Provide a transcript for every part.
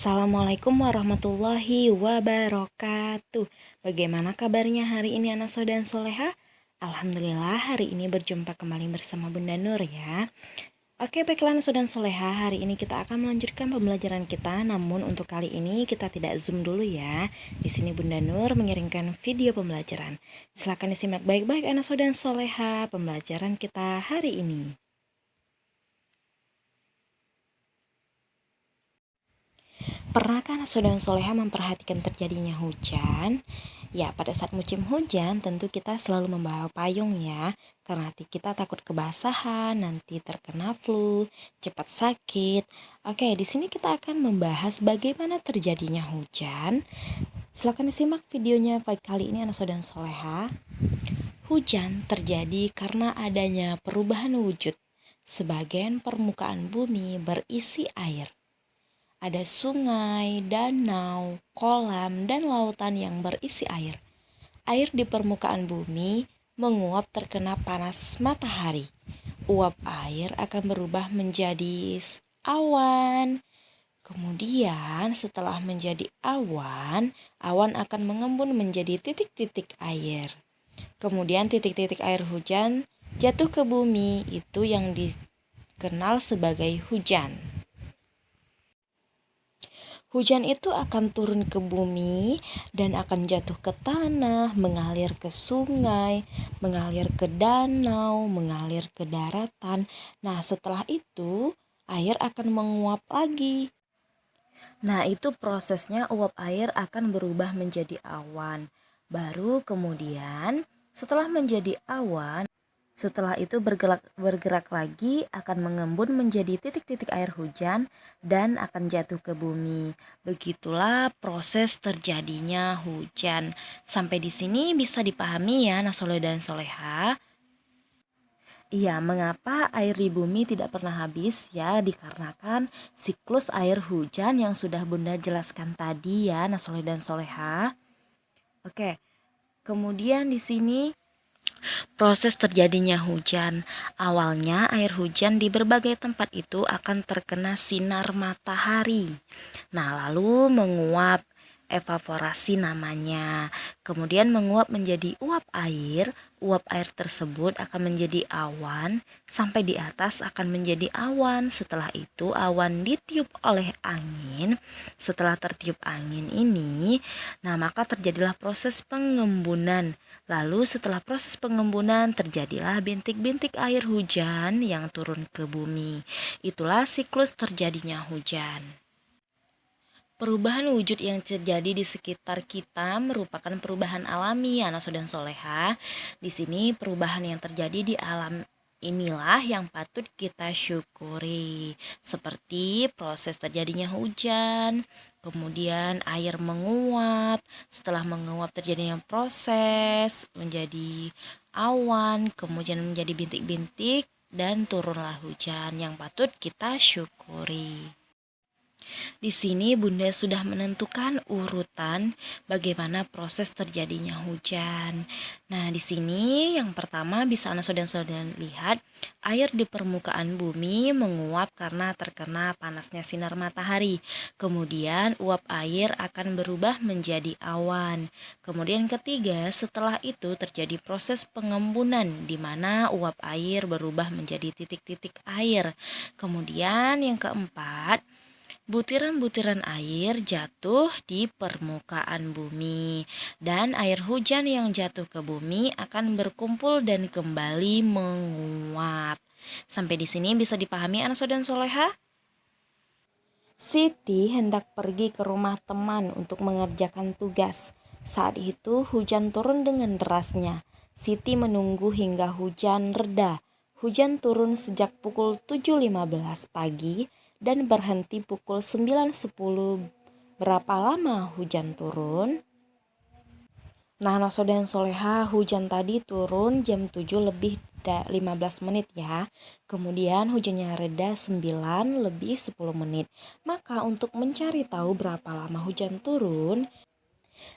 Assalamualaikum warahmatullahi wabarakatuh. Bagaimana kabarnya hari ini anak Soda dan Soleha? Alhamdulillah hari ini berjumpa kembali bersama Bunda Nur ya. Oke, baiklah anak Soda dan Soleha, hari ini kita akan melanjutkan pembelajaran kita. Namun untuk kali ini kita tidak zoom dulu ya. Di sini Bunda Nur mengirimkan video pembelajaran. Silakan disimak baik-baik anak Soda dan Soleha pembelajaran kita hari ini. Pernahkah Soda dan Soleha memperhatikan terjadinya hujan? Ya, pada saat musim hujan tentu kita selalu membawa payung ya, karena kita takut kebasahan, nanti terkena flu, cepat sakit. Oke, di sini kita akan membahas bagaimana terjadinya hujan. Silakan disimak videonya kali ini anak Soda dan Soleha. Hujan terjadi karena adanya perubahan wujud. Sebagian permukaan bumi berisi air. Ada sungai, danau, kolam, dan lautan yang berisi air. Air di permukaan bumi menguap terkena panas matahari. Uap air akan berubah menjadi awan. Kemudian setelah menjadi awan, awan akan mengembun menjadi titik-titik air. Kemudian titik-titik air hujan jatuh ke bumi, itu yang dikenal sebagai hujan. Hujan itu akan turun ke bumi dan akan jatuh ke tanah, mengalir ke sungai, mengalir ke danau, mengalir ke daratan. Nah, setelah itu air akan menguap lagi. Nah, itu prosesnya uap air akan berubah menjadi awan. Baru kemudian setelah menjadi awan, setelah itu bergerak lagi akan mengembun menjadi titik-titik air hujan dan akan jatuh ke bumi. Begitulah proses terjadinya hujan. Sampai di sini bisa dipahami ya Soleh dan Soleha. Iya, mengapa air di bumi tidak pernah habis ya? Dikarenakan siklus air hujan yang sudah Bunda jelaskan tadi ya Soleh dan Soleha. Oke. Kemudian di sini proses terjadinya hujan. Awalnya air hujan di berbagai tempat itu akan terkena sinar matahari. Nah, lalu menguap, evaporasi namanya. Kemudian menguap menjadi uap air. Uap air tersebut akan menjadi awan, sampai di atas akan menjadi awan. Setelah itu awan ditiup oleh angin. Setelah tertiup angin ini, nah maka terjadilah proses pengembunan. Lalu setelah proses pengembunan terjadilah bintik-bintik air hujan yang turun ke bumi. Itulah siklus terjadinya hujan. Perubahan wujud yang terjadi di sekitar kita merupakan perubahan alami anak dan soleha. Di sini perubahan yang terjadi di alam inilah yang patut kita syukuri. Seperti proses terjadinya hujan, kemudian air menguap, setelah menguap terjadinya proses menjadi awan, kemudian menjadi bintik-bintik dan turunlah hujan yang patut kita syukuri. Di sini Bunda sudah menentukan urutan bagaimana proses terjadinya hujan. Nah, di sini yang pertama bisa anak saudara-saudara lihat, air di permukaan bumi menguap karena terkena panasnya sinar matahari. Kemudian uap air akan berubah menjadi awan. Kemudian ketiga, setelah itu terjadi proses pengembunan di mana uap air berubah menjadi titik-titik air. Kemudian yang keempat, butiran-butiran air jatuh di permukaan bumi dan air hujan yang jatuh ke bumi akan berkumpul dan kembali menguap. Sampai di sini bisa dipahami anak dan soleha? Siti hendak pergi ke rumah teman untuk mengerjakan tugas. Saat itu hujan turun dengan derasnya. Siti menunggu hingga hujan reda. Hujan turun sejak pukul 7.15 pagi dan berhenti pukul 9.10. Berapa lama hujan turun? Nah, dan soleha, hujan tadi turun jam 7 lebih 15 menit ya. Kemudian hujannya reda 9 lebih 10 menit. Maka untuk mencari tahu berapa lama hujan turun,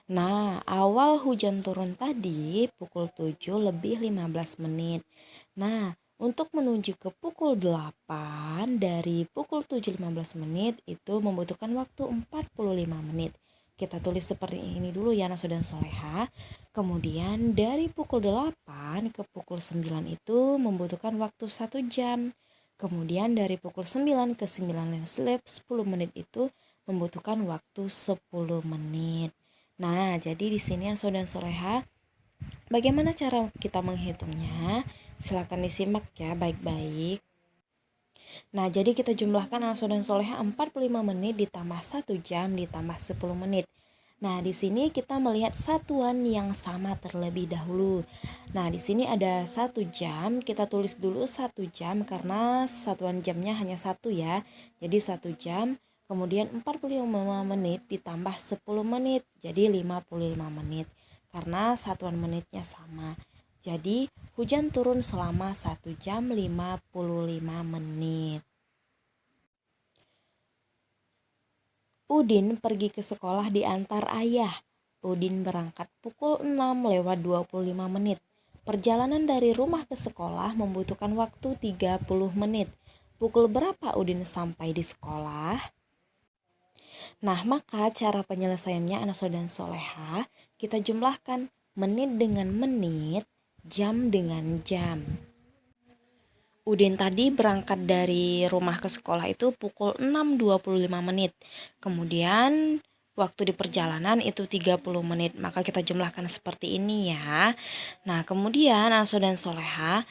nah awal hujan turun tadi pukul 7 lebih 15 menit. Nah, Untuk menuju ke pukul 8 dari pukul 7.15 menit itu membutuhkan waktu 45 menit. Kita tulis seperti ini dulu ya Naso dan Soleha. Kemudian dari pukul 8 ke pukul 9 itu membutuhkan waktu 1 jam. Kemudian dari pukul 9 ke 9 10 menit itu membutuhkan waktu 10 menit. Nah, jadi di sini Naso dan Soleha, bagaimana cara kita menghitungnya? Silakan disimak ya baik-baik. Nah, jadi kita jumlahkan Naso dan Soleha 45 menit ditambah 1 jam ditambah 10 menit. Nah, di sini kita melihat satuan yang sama terlebih dahulu. Nah, di sini ada 1 jam, kita tulis dulu 1 jam karena satuan jamnya hanya 1 ya. Jadi 1 jam, kemudian 45 menit ditambah 10 menit, jadi 55 menit. Karena satuan menitnya sama. Jadi hujan turun selama 1 jam 55 menit. Udin pergi ke sekolah diantar ayah. Udin berangkat pukul 6 lewat 25 menit. Perjalanan dari rumah ke sekolah membutuhkan waktu 30 menit. Pukul berapa Udin sampai di sekolah? Nah, maka cara penyelesaiannya Anaso dan Soleha, kita jumlahkan menit dengan menit, jam dengan jam. Udin tadi berangkat dari rumah ke sekolah itu pukul 6.25 menit. Kemudian waktu di perjalanan itu 30 menit. Maka kita jumlahkan seperti ini ya. Nah, kemudian Anaso dan Soleha,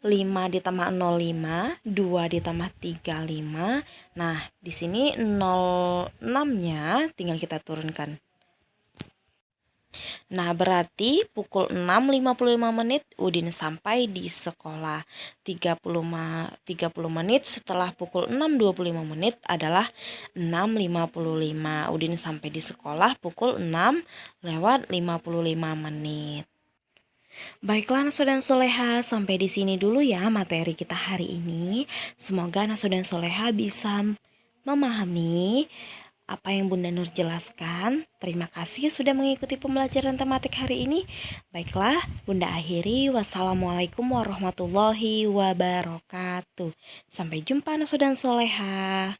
5 ditambah 05, 2 ditambah 35. Nah, di sini 06-nya tinggal kita turunkan. Nah, berarti pukul 6.55 menit Udin sampai di sekolah. 30 menit setelah pukul 6.25 menit adalah 6.55. Udin sampai di sekolah pukul 6 lewat 55 menit. Baiklah Naso dan Soleha, sampai di sini dulu ya materi kita hari ini. Semoga Naso dan Soleha bisa memahami apa yang Bunda Nur jelaskan. Terima kasih sudah mengikuti pembelajaran tematik hari ini. Baiklah, Bunda akhiri. Wassalamualaikum warahmatullahi wabarakatuh. Sampai jumpa Naso dan Soleha.